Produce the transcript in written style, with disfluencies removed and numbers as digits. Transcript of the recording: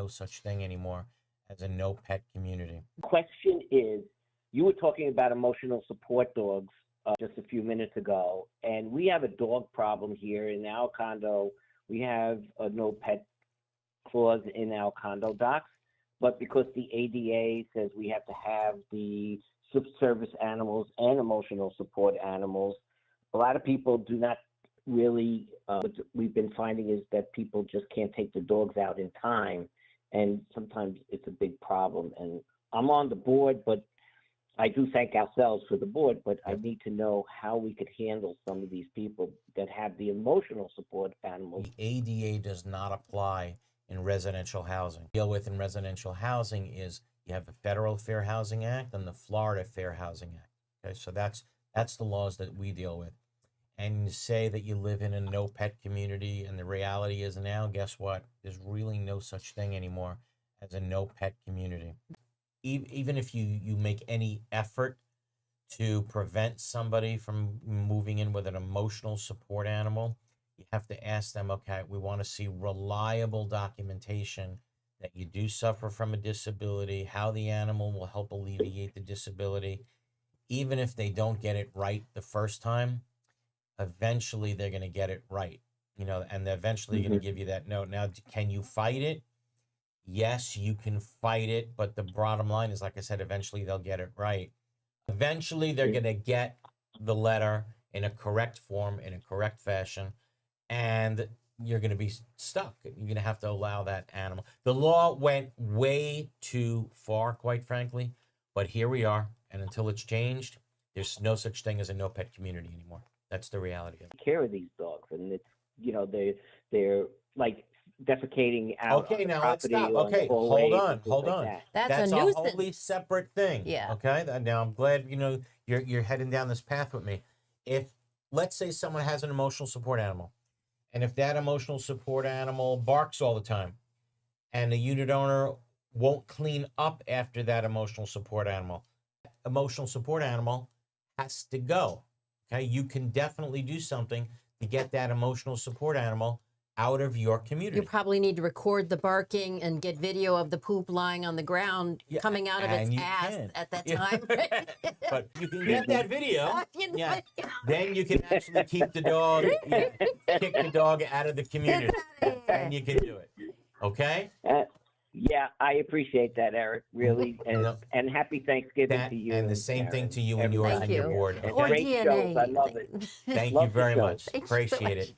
no such thing anymore as a no pet community. Question is, you were talking about emotional support dogs just a few minutes ago, and we have a dog problem here in our condo. We have a no pet clause in our condo docs, but because the ADA says we have to have the service animals and emotional support animals, a lot of people do not really, what we've been finding is that people just can't take the dogs out in time, and sometimes it's a big problem. And I'm on the board, but I do thank ourselves for the board, but I need to know how we could handle some of these people that have the emotional support animals. The ADA does not apply in residential housing. Deal with in residential housing is you have the Federal Fair Housing Act and the Florida Fair Housing Act. Okay, so that's the laws that we deal with. And you say that you live in a no pet community, and the reality is now, guess what? There's really no such thing anymore as a no pet community. Even if you make any effort to prevent somebody from moving in with an emotional support animal, you have to ask them, okay, we want to see reliable documentation that you do suffer from a disability, how the animal will help alleviate the disability. Even if they don't get it right the first time, eventually they're going to get it right, and they're eventually going to give you that note. Now, can you fight it? Yes, you can fight it, but the bottom line is, like I said, eventually they'll get it right. Eventually they're going to get the letter in a correct form, in a correct fashion, and you're going to be stuck. You're going to have to allow that animal. The law went way too far, quite frankly, but here we are, and until it's changed, there's no such thing as a no pet community anymore. That's the reality of it. Care of these dogs, and it's they're like defecating out. Okay, on the now let's property stop. Okay, hold on. That. That's a a nuisance. wholly separate thing. Yeah. Okay. Now I'm glad you're heading down this path with me. If let's say someone has an emotional support animal, and if that emotional support animal barks all the time, and the unit owner won't clean up after that emotional support animal has to go. Okay, you can definitely do something to get that emotional support animal out of your community. You probably need to record the barking and get video of the poop lying on the ground coming out of its ass at that time. But you can get that video. Yeah. Then you can actually keep the dog, kick the dog out of the community. And you can do it. Okay? Yeah, I appreciate that, Eric, really. And happy Thanksgiving to you. And the same thing to you and Thank your you. board. And Okay? great shows. I love it. Thank Love you very the show. much. Appreciate it.